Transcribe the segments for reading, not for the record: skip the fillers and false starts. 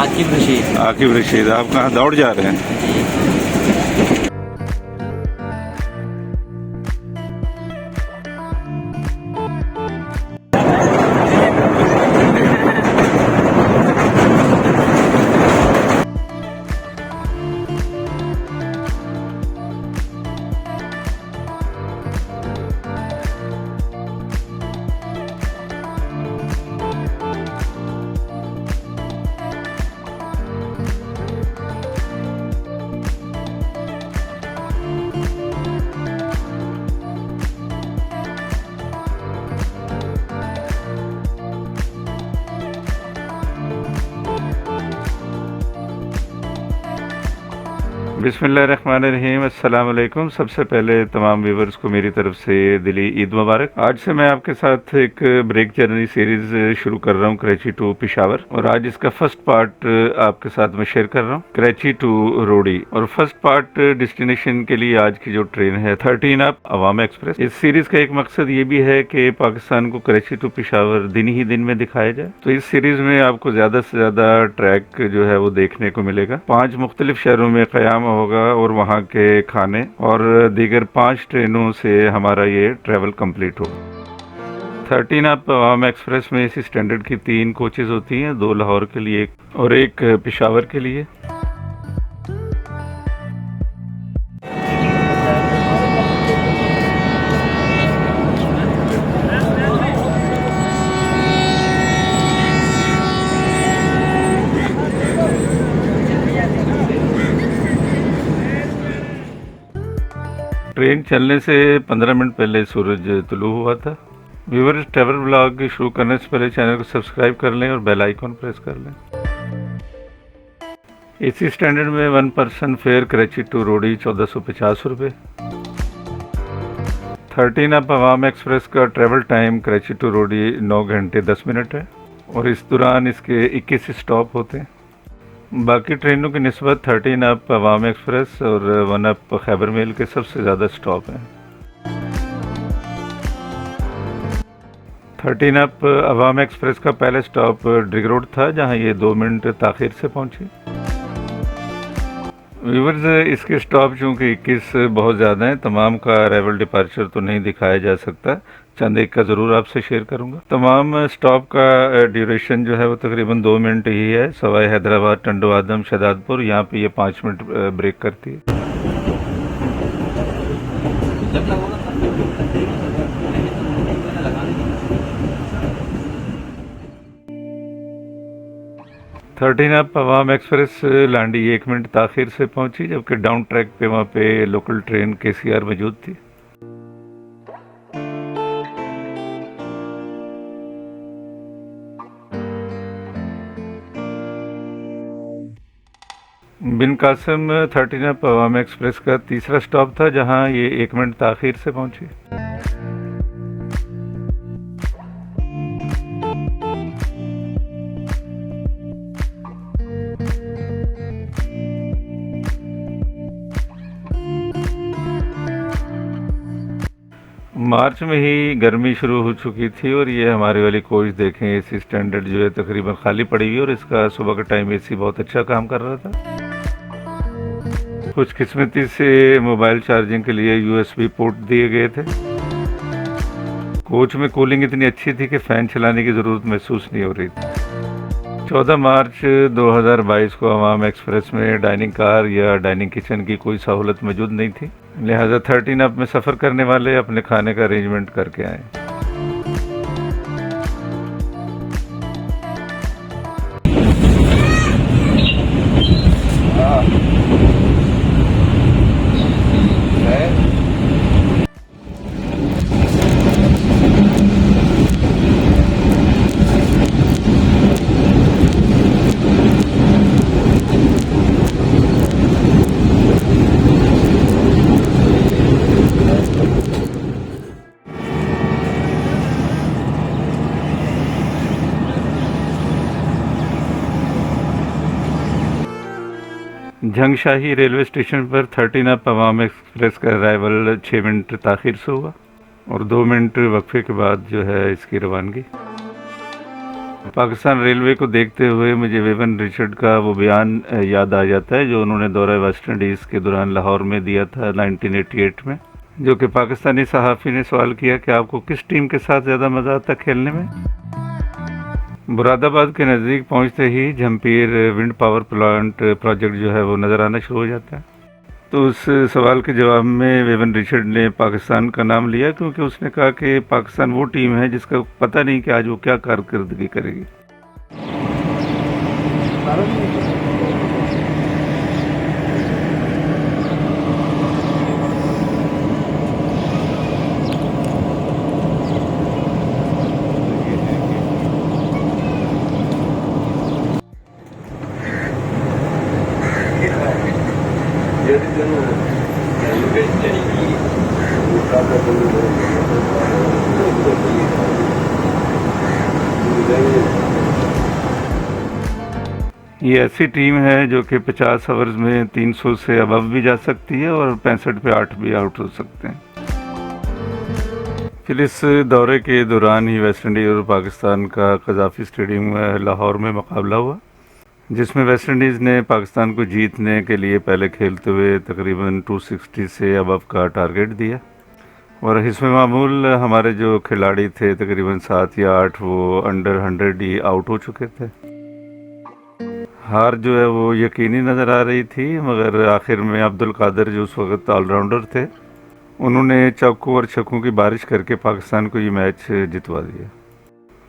आकिब रशीद। आकिब रशीद, आप कहाँ दौड़ जा रहे हैं? बिस्मिल्लाहिर्रहमानिर्रहीम, अस्सलाम वालेकुम। सबसे पहले तमाम व्यूवर्स को मेरी तरफ से दिली ईद मुबारक। आज से मैं आपके साथ एक ब्रेक जर्नी सीरीज शुरू कर रहा हूँ, कराची टू पेशावर। और आज इसका फर्स्ट पार्ट आपके साथ मैं शेयर कर रहा हूँ, कराची टू रोडी। और फर्स्ट पार्ट डेस्टिनेशन के लिए आज की जो ट्रेन है 13 अप अवाम एक्सप्रेस। इस सीरीज का एक मकसद ये भी है कि पाकिस्तान को कराची टू पेशावर दिन ही दिन में दिखाया जाए। तो इस सीरीज में आपको ज्यादा से ज्यादा ट्रैक जो है वो देखने को मिलेगा। 5 मुख्तलिफ शहरों में क़याम होगा और वहाँ के खाने और दीगर 5 ट्रेनों से हमारा ये ट्रैवल कंप्लीट होगा। 13 अप अवाम एक्सप्रेस में इसी स्टैंडर्ड की 3 कोचेज होती हैं, 2 लाहौर के लिए और एक पेशावर के लिए। ट्रेन चलने से 15 मिनट पहले सूरज तुलू हुआ था। व्यूअर्स, ट्रैवल ब्लॉग शुरू करने से पहले चैनल को सब्सक्राइब कर लें और बेल आइकॉन प्रेस कर लें। एसी स्टैंडर्ड में 1 पर्सन फेयर कराची टू रोडी 1450 रुपये। 13 अप अवाम एक्सप्रेस का ट्रैवल टाइम कराची टू रोडी 9 घंटे 10 मिनट है और इस दौरान इसके 21 स्टॉप होते हैं। बाकी ट्रेनों की निस्बत 13 अप अवाम एक्सप्रेस और 1 अप खैबर मेल के सबसे ज़्यादा स्टॉप हैं। 13 अप अवाम एक्सप्रेस का पहला स्टॉप ड्रिग रोड था, जहां ये 2 मिनट ताख़ीर से पहुंची। व्यूअर्स, इसके स्टॉप चूँकि 21 बहुत ज़्यादा हैं, तमाम का अराइवल डिपार्चर तो नहीं दिखाया जा सकता, चंद एक का ज़रूर आपसे शेयर करूंगा। तमाम स्टॉप का ड्यूरेशन जो है वो तकरीबन 2 मिनट ही है। सवाई हैदराबाद, टंडो आदम, शहजादपुर, यहाँ पे ये 5 मिनट ब्रेक करती है। थर्टीन अप अवाम एक्सप्रेस लांडी 1 मिनट ताख़ीर से पहुंची, जबकि डाउन ट्रैक पे वहाँ पे लोकल ट्रेन KCR मौजूद थी। बिन कासिम 13 अप अवाम एक्सप्रेस का तीसरा स्टॉप था, जहां ये 1 मिनट ताख़ीर से पहुंची। मार्च में ही गर्मी शुरू हो चुकी थी और ये हमारे वाली कोच देखें, एसी स्टैंडर्ड जो है तकरीबन खाली पड़ी हुई और इसका सुबह का टाइम एसी बहुत अच्छा काम कर रहा था। खुशकिस्मती से मोबाइल चार्जिंग के लिए USB पोर्ट दिए गए थे। कोच में कूलिंग इतनी अच्छी थी कि फ़ैन चलाने की ज़रूरत महसूस नहीं हो रही थी। 14 मार्च 2022 को अवाम एक्सप्रेस में डाइनिंग कार या डाइनिंग किचन की कोई सहूलत मौजूद नहीं थी, लिहाजा 13 अप में सफ़र करने वाले अपने खाने का अरेंजमेंट करके आए। झंगशाही रेलवे स्टेशन पर 13 अप अवाम एक्सप्रेस का अराइवल 6 मिनट ताख़ीर से हुआ और 2 मिनट वक्फे के बाद जो है इसकी रवानगी। पाकिस्तान रेलवे को देखते हुए मुझे विवियन रिचर्ड का वो बयान याद आ जाता है जो उन्होंने दौरा वेस्ट इंडीज़ के दौरान लाहौर में दिया था 1988 में, जो कि पाकिस्तानी सहाफ़ी ने सवाल किया कि आपको किस टीम के साथ ज़्यादा मज़ा आता खेलने में। मुरादाबाद के नज़दीक पहुंचते ही जमपीर विंड पावर प्लांट प्रोजेक्ट जो है वो नज़र आना शुरू हो जाता है। तो उस सवाल के जवाब में विवियन रिचर्ड ने पाकिस्तान का नाम लिया, क्योंकि उसने कहा कि पाकिस्तान वो टीम है जिसका पता नहीं कि आज वो क्या कारकर्दगी करेगी। ये ऐसी टीम है जो कि 50 ओवर्स में 300 से अबव भी जा सकती है और 65 पे 8 भी आउट हो सकते हैं। फिर इस दौरे के दौरान ही वेस्ट इंडीज़ और पाकिस्तान का कज़ाफ़ी स्टेडियम लाहौर में मुकाबला हुआ, जिसमें वेस्ट इंडीज़ ने पाकिस्तान को जीतने के लिए पहले खेलते हुए तकरीबन 260 से अबव का टारगेट दिया, और हिस्से मामूल हमारे जो खिलाड़ी थे तकरीबन 7 या 8 वो अंडर 100 ही आउट हो चुके थे। हार जो है वो यकीनी नज़र आ रही थी, मगर आखिर में अब्दुल कादिर जो उस वक्त ऑलराउंडर थे, उन्होंने चौकों और छक्कों की बारिश करके पाकिस्तान को ये मैच जितवा दिया।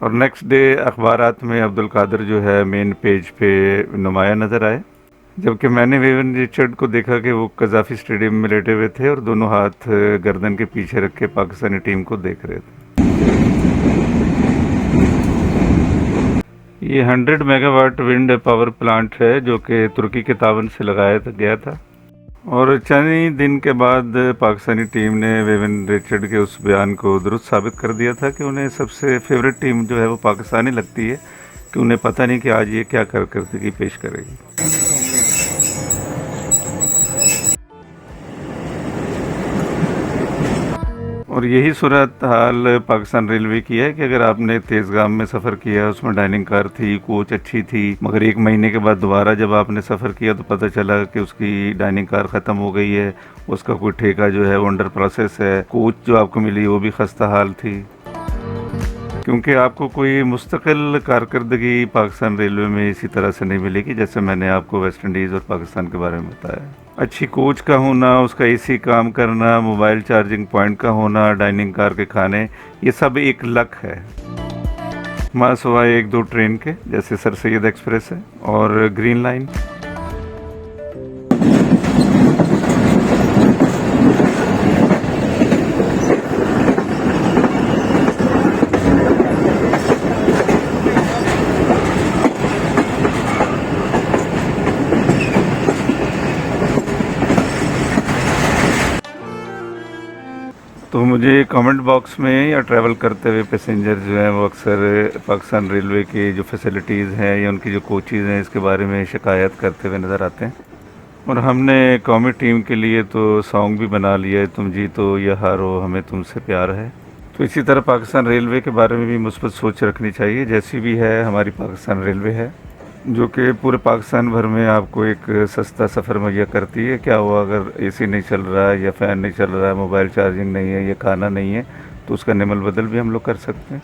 और नेक्स्ट डे अखबारात में अब्दुल कादिर जो है मेन पेज पे नुमाया नज़र आए, जबकि मैंने विवियन रिचर्ड को देखा कि वो कज़ाफ़ी स्टेडियम में लेटे हुए थे और दोनों हाथ गर्दन के पीछे रख के पाकिस्तानी टीम को देख रहे थे। ये 100 मेगावाट विंड पावर प्लांट है जो कि तुर्की के तावन से लगाया गया था, और चंद ही दिन के बाद पाकिस्तानी टीम ने विवियन रिचर्ड के उस बयान को दुरुस्त साबित कर दिया था कि उन्हें सबसे फेवरेट टीम जो है वो पाकिस्तानी लगती है, कि उन्हें पता नहीं कि आज ये क्या कारकर्दगी पेश करेगी। और यही सूरत हाल पाकिस्तान रेलवे की है कि अगर आपने तेज़गाम में सफ़र किया, उसमें डाइनिंग कार थी, कोच अच्छी थी, मगर 1 महीने के बाद दोबारा जब आपने सफ़र किया तो पता चला कि उसकी डाइनिंग कार ख़त्म हो गई है, उसका कोई ठेका जो है वो अंडर प्रोसेस है, कोच जो आपको मिली वो भी खस्ता हाल थी, क्योंकि आपको कोई मुस्तकिल कारकर्दगी पाकिस्तान रेलवे में इसी तरह से नहीं मिलेगी जैसे मैंने आपको वेस्ट इंडीज़ और पाकिस्तान के बारे में बताया। अच्छी कोच का होना, उसका एसी काम करना, मोबाइल चार्जिंग पॉइंट का होना, डाइनिंग कार के खाने, ये सब एक लक है, माँ सवाए 1-2 ट्रेन के, जैसे सर सैयद एक्सप्रेस है और ग्रीन लाइन। तो मुझे कमेंट बॉक्स में या ट्रैवल करते हुए पैसेंजर जो हैं वो अक्सर पाकिस्तान रेलवे की जो फैसिलिटीज़ हैं या उनकी जो कोचेज़ हैं इसके बारे में शिकायत करते हुए नज़र आते हैं। और हमने कौमी टीम के लिए तो सॉन्ग भी बना लिया है, तुम जीतो या हारो हमें तुमसे प्यार है। तो इसी तरह पाकिस्तान रेलवे के बारे में भी मुस्बत सोच रखनी चाहिए, जैसी भी है हमारी पाकिस्तान रेलवे है, जो कि पूरे पाकिस्तान भर में आपको एक सस्ता सफ़र मुहैया करती है। क्या हुआ अगर एसी नहीं चल रहा है या फ़ैन नहीं चल रहा है, मोबाइल चार्जिंग नहीं है या खाना नहीं है, तो उसका निमल बदल भी हम लोग कर सकते हैं।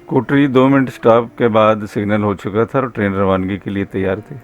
कोटरी 2 मिनट स्टॉप के बाद सिग्नल हो चुका था और ट्रेन रवानगी के लिए तैयार थी।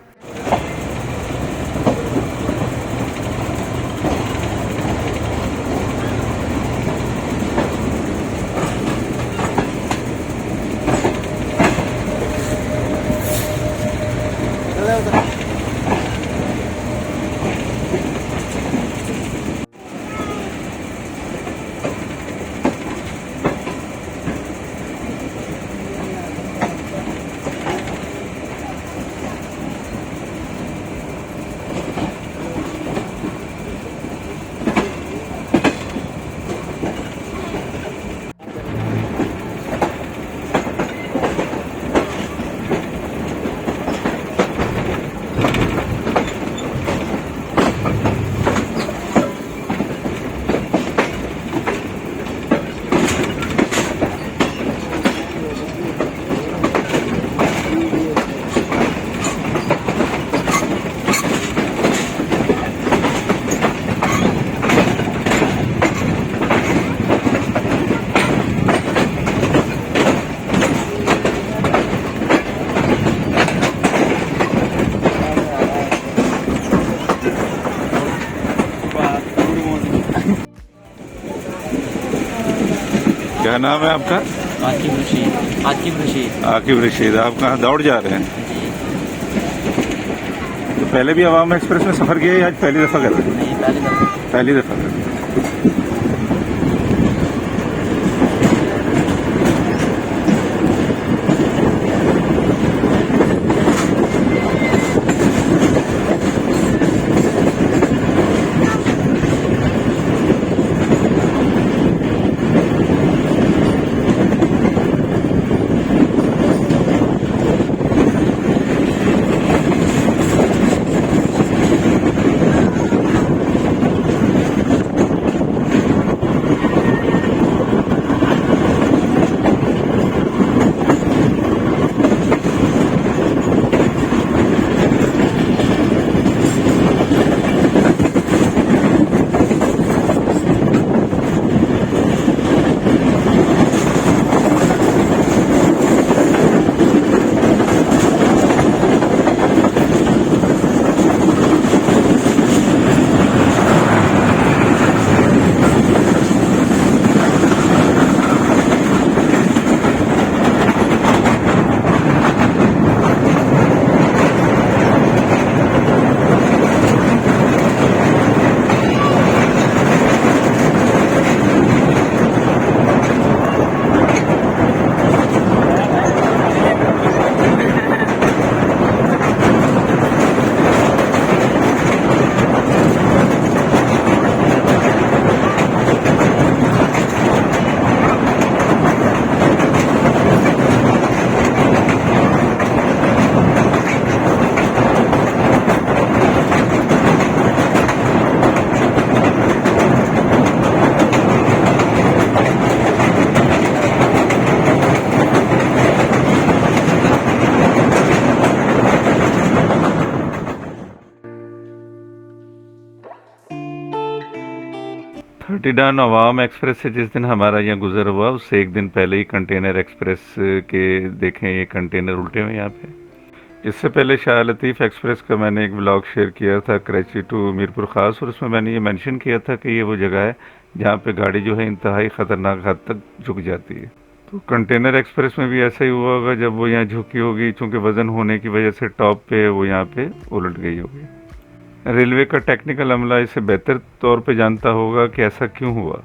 क्या नाम है आपका? आकिब रशीद। आकिब रशीद। आकिब रशीद। आप कहाँ दौड़ जा रहे हैं? जी। तो पहले भी अवाम एक्सप्रेस में सफ़र किया या आज पहली दफ़ा कर रहे हैं? नहीं, पहली दफ़ा। पहली दफ़ा कर रहे हैं। थर्टीडान अवाम एक्सप्रेस से जिस दिन हमारा यहाँ गुजर हुआ उससे एक दिन पहले ही कंटेनर एक्सप्रेस के देखें ये कंटेनर उल्टे हुए यहाँ पे। इससे पहले शाह लतीफ़ एक्सप्रेस का मैंने एक ब्लॉग शेयर किया था कराची टू मीरपुर ख़ास, और उसमें मैंने ये मेंशन किया था कि ये वो जगह है जहाँ पे गाड़ी जो है इंतहाई ख़तरनाक हद तक झुक जाती है। तो कंटेनर एक्सप्रेस में भी ऐसा ही हुआ होगा, जब वो यहाँ झुकी होगी, चूँकि वज़न होने की वजह से टॉप पे वो यहाँ पे उलट गई होगी। रेलवे का टेक्निकल अमला इसे बेहतर तौर पे जानता होगा कि ऐसा क्यों हुआ।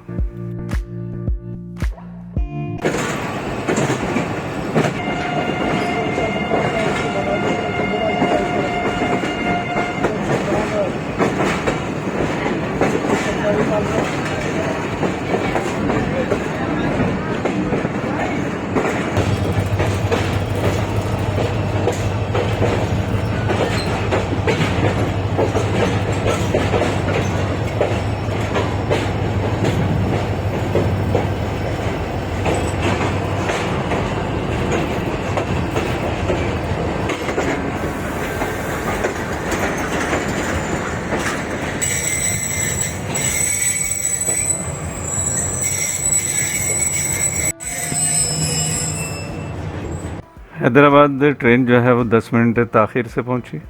हैदराबाद ट्रेन जो है वो 10 मिनट ताख़ीर से पहुंची।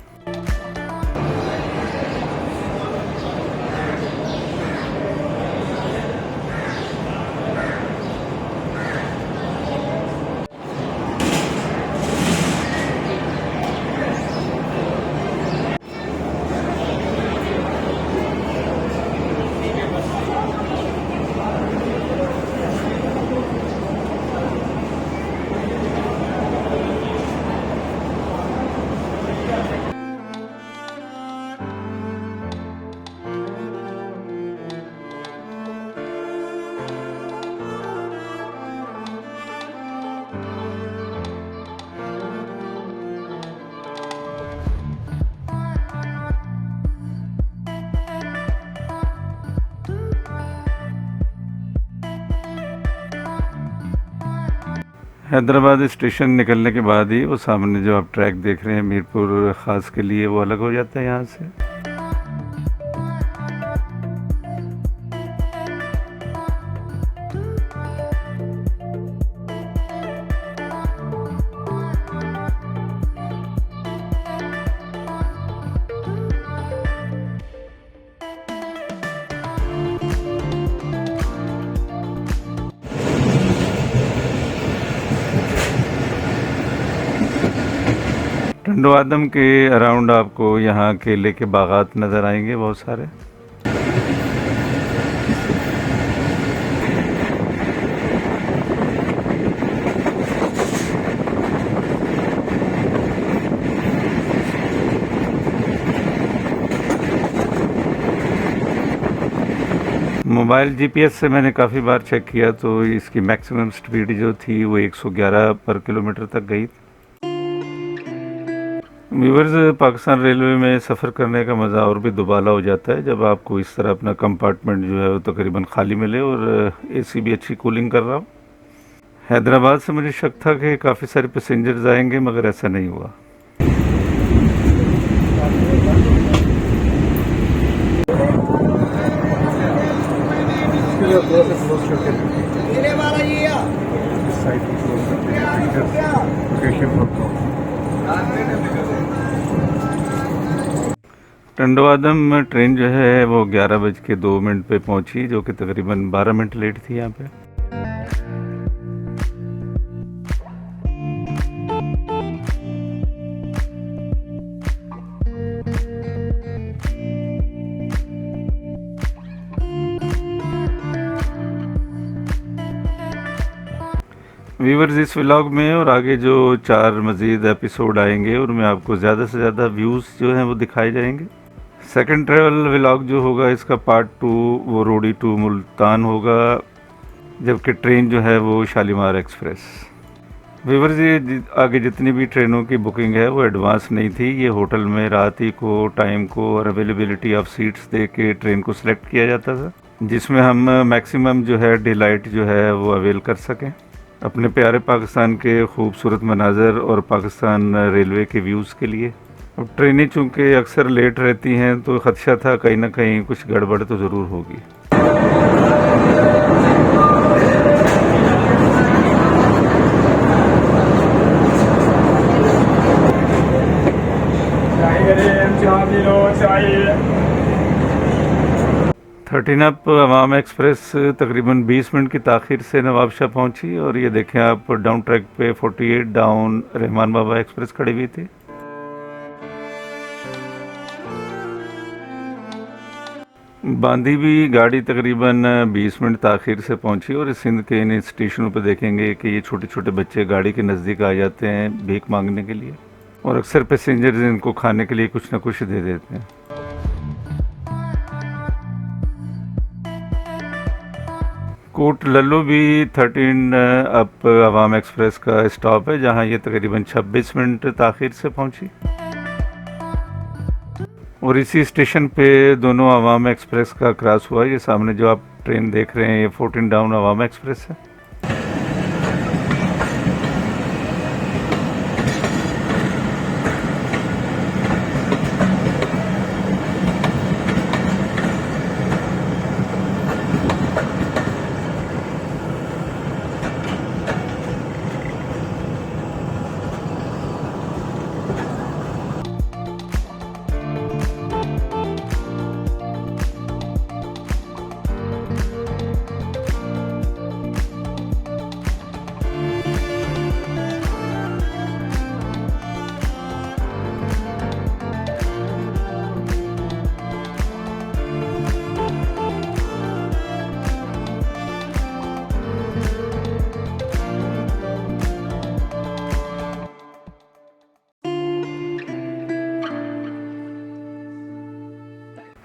हैदराबाद स्टेशन निकलने के बाद ही वो सामने जो आप ट्रैक देख रहे हैं मीरपुर ख़ास के लिए, वो अलग हो जाता है यहाँ से। टंडवादम के अराउंड आपको यहाँ केले के बागात नज़र आएंगे बहुत सारे। मोबाइल जीपीएस से मैंने काफ़ी बार चेक किया तो इसकी मैक्सिमम स्पीड जो थी वो 111 पर किलोमीटर तक गई। व्यूअर्स, पाकिस्तान रेलवे में सफ़र करने का मज़ा और भी दुबाला हो जाता है जब आपको इस तरह अपना कंपार्टमेंट जो है वो तकरीबन खाली मिले और एसी भी अच्छी कूलिंग कर रहा हो। हैदराबाद से मुझे शक था कि काफ़ी सारे पैसेंजर्स आएंगे, मगर ऐसा नहीं हुआ। टंडवादम में ट्रेन जो है वो 11:02 पे पहुंची, जो कि तकरीबन 12 मिनट लेट थी यहाँ पे। व्यूअर्स, इस व्लॉग में और आगे जो 4 मज़ीद एपिसोड आएंगे उनमें आपको ज़्यादा से ज़्यादा व्यूज़ जो हैं वो दिखाए जाएंगे। सेकंड ट्रैवल व्लॉग जो होगा इसका पार्ट 2 वो रोडी टू मुल्तान होगा, जबकि ट्रेन जो है वो शालीमार एक्सप्रेस। व्यूअर्स, ये आगे जितनी भी ट्रेनों की बुकिंग है वो एडवांस नहीं थी। ये होटल में रात ही को टाइम को और अवेलेबिलिटी ऑफ सीट्स दे के ट्रेन को सिलेक्ट किया जाता था, जिसमें हम मैक्सिमम जो है डे लाइट जो है वो अवेल कर सकें अपने प्यारे पाकिस्तान के खूबसूरत मनाज़र और पाकिस्तान रेलवे के व्यूज़ के लिए। अब ट्रेनें चूँकि अक्सर लेट रहती हैं तो ख़दशा था कहीं ना कहीं कुछ गड़बड़ तो ज़रूर होगी। थर्टीन अप अवाम एक्सप्रेस तकरीबन 20 मिनट की ताख़ीर से नवाबशाह पहुंची और ये देखें आप डाउन ट्रैक पे 48 डाउन रहमान बाबा एक्सप्रेस खड़ी हुई थी। बांदी भी गाड़ी तकरीबन 20 मिनट ताख़ीर से पहुंची और सिंध के इन स्टेशनों पे देखेंगे कि ये छोटे छोटे बच्चे गाड़ी के नज़दीक आ जाते हैं भीख मांगने के लिए और अक्सर पैसेंजर्स इनको खाने के लिए कुछ ना कुछ दे देते हैं। कोट लल्लू भी 13 अप अवाम एक्सप्रेस का स्टॉप है, जहां ये तकरीबन 26 मिनट ताख़ीर से पहुंची और इसी स्टेशन पे दोनों अवाम एक्सप्रेस का क्रॉस हुआ। ये सामने जो आप ट्रेन देख रहे हैं ये 14 डाउन अवाम एक्सप्रेस है।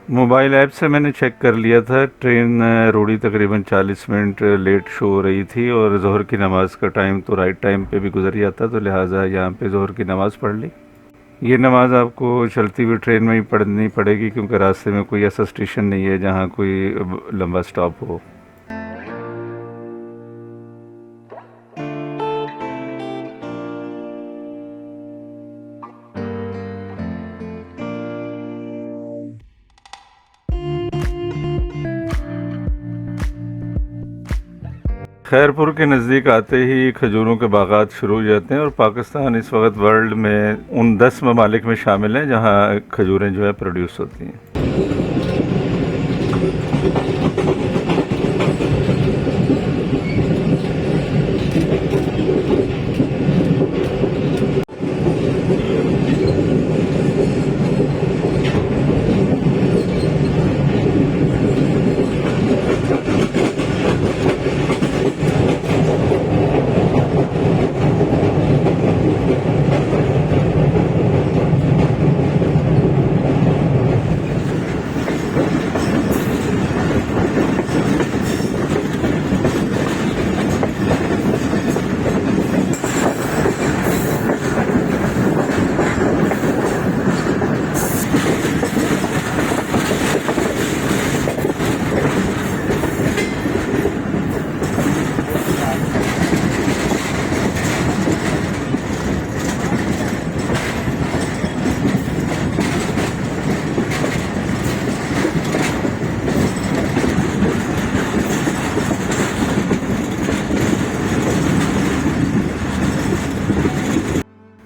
मोबाइल ऐप से मैंने चेक कर लिया था, ट्रेन रोडी तकरीबन 40 मिनट लेट शो हो रही थी और ज़ोहर की नमाज़ का टाइम तो राइट टाइम पे भी गुजर जाता, तो लिहाजा यहाँ पे ज़ोहर की नमाज़ पढ़ ली। ये नमाज़ आपको चलती हुई ट्रेन में ही पढ़नी पड़ेगी क्योंकि रास्ते में कोई ऐसा स्टेशन नहीं है जहाँ कोई लंबा स्टॉप हो। खैरपुर के नज़दीक आते ही खजूरों के बागात शुरू हो जाते हैं और पाकिस्तान इस वक्त वर्ल्ड में उन 10 ममालिक में शामिल हैं जहां खजूरें जो है प्रोड्यूस होती हैं।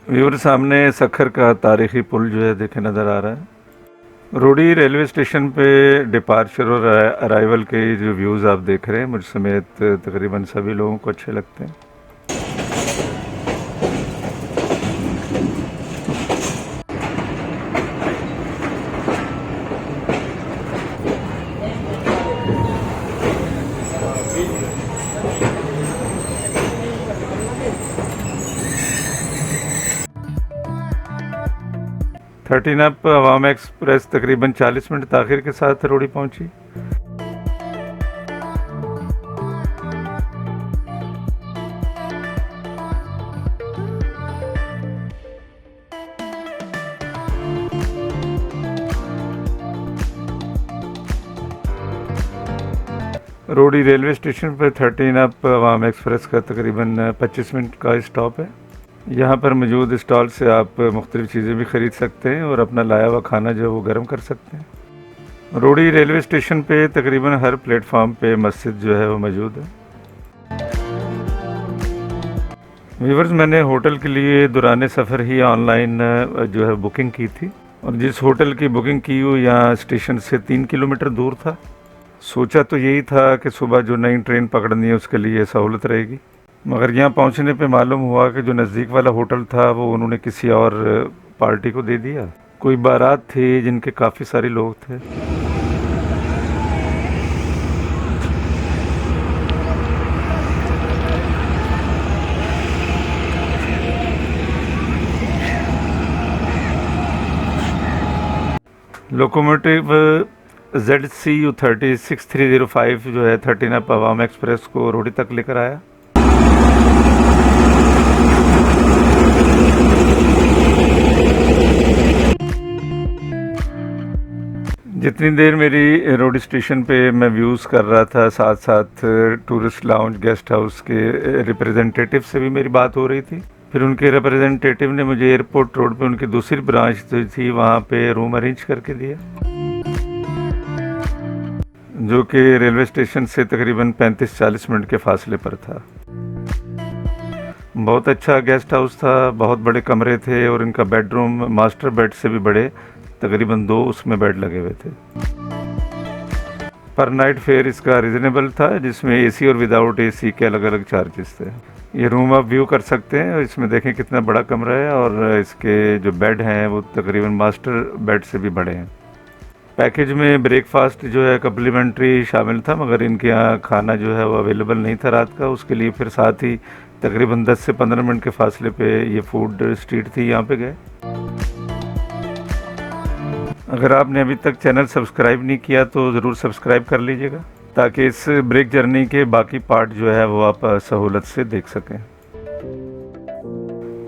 व्यूअर सामने सखर का तारीखी पुल जो है देखे नज़र आ रहा है। रोडी रेलवे स्टेशन पे डिपार्चर और अराइवल के जो व्यूज़ आप देख रहे हैं मुझ समेत तकरीबन सभी लोगों को अच्छे लगते हैं। थर्टीन अप अवाम एक्सप्रेस तकरीबन 40 मिनट ताख़िर के साथ रोडी पहुंची। रोडी रेलवे स्टेशन पर 13 अप अवाम एक्सप्रेस का तकरीबन 25 मिनट का स्टॉप है। यहाँ पर मौजूद स्टॉल से आप मुख्तलिफ़ चीज़ें भी ख़रीद सकते हैं और अपना लाया हुआ खाना जो है वो गर्म कर सकते हैं। रोडी रेलवे स्टेशन पे तकरीबन हर प्लेटफार्म पे मस्जिद जो है वो मौजूद है। व्यूअर्स, मैंने होटल के लिए दौरान सफ़र ही ऑनलाइन जो है बुकिंग की थी और जिस होटल की बुकिंग की वो यहाँ स्टेशन से 3 किलोमीटर दूर था। सोचा तो यही था कि सुबह जो नई ट्रेन पकड़नी है उसके लिए सहूलत रहेगी, मगर यहाँ पहुँचने पे मालूम हुआ कि जो नज़दीक वाला होटल था वो उन्होंने किसी और पार्टी को दे दिया। कोई बारात थी जिनके काफ़ी सारे लोग थे। लोकोमोटिव ZCU 6305 जो है 13 अप अवाम एक्सप्रेस को रोडी तक लेकर आया। जितनी देर मेरी रोडी स्टेशन पे मैं व्यूज़ कर रहा था, साथ साथ टूरिस्ट लाउंज गेस्ट हाउस के रिप्रेजेंटेटिव से भी मेरी बात हो रही थी। फिर उनके रिप्रेजेंटेटिव ने मुझे एयरपोर्ट रोड पे उनकी दूसरी ब्रांच जो थी वहाँ पे रूम अरेंज करके दिया, जो कि रेलवे स्टेशन से तकरीबन 35-40 मिनट के फासले पर था। बहुत अच्छा गेस्ट हाउस था, बहुत बड़े कमरे थे और इनका बेडरूम मास्टर बेड से भी बड़े, तकरीबन 2 उसमें बेड लगे हुए थे। पर नाइट फेयर इसका रिजनेबल था, जिसमें एसी और विदाउट एसी के अलग अलग चार्जेस थे। ये रूम आप व्यू कर सकते हैं और इसमें देखें कितना बड़ा कमरा है और इसके जो बेड हैं वो तकरीबन मास्टर बेड से भी बड़े हैं। पैकेज में ब्रेकफास्ट जो है कम्प्लीमेंट्री शामिल था, मगर इनके यहाँ खाना जो है वो अवेलेबल नहीं था रात का। उसके लिए फिर साथ ही तकरीबन 10 से 15 मिनट के फासले पे ये फूड स्ट्रीट थी, यहाँ पे गए। अगर आपने अभी तक चैनल सब्सक्राइब नहीं किया तो ज़रूर सब्सक्राइब कर लीजिएगा, ताकि इस ब्रेक जर्नी के बाकी पार्ट जो है वो आप सहूलत से देख सकें।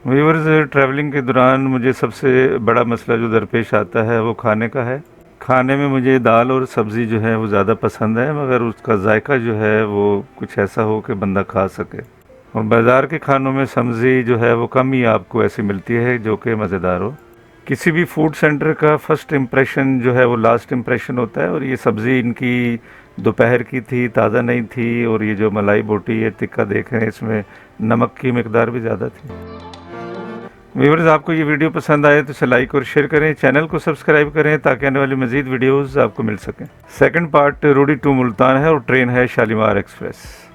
व्यूअर्स, ट्रैवलिंग के दौरान मुझे सबसे बड़ा मसला जो दरपेश आता है वो खाने का है। खाने में मुझे दाल और सब्ज़ी जो है वो ज़्यादा पसंद है, मगर उसका जायका जो है वो कुछ ऐसा हो कि बंदा खा सके। और बाज़ार के खानों में सब्ज़ी जो है वो कम ही आपको ऐसी मिलती है जो कि मज़ेदार हो। किसी भी फूड सेंटर का फर्स्ट इम्प्रेशन जो है वो लास्ट इम्प्रेशन होता है, और ये सब्ज़ी इनकी दोपहर की थी, ताज़ा नहीं थी। और ये जो मलाई बोटी है टिक्का देख रहे हैं, इसमें नमक की मिकदार भी ज़्यादा थी। व्यूअर्स, आपको ये वीडियो पसंद आए तो इसे लाइक और शेयर करें, चैनल को सब्सक्राइब करें ताकि आने वाली मज़ीद वीडियोज़ आपको मिल सकें। सेकंड पार्ट रोडी टू मुल्तान है और ट्रेन है शालीमार एक्सप्रेस।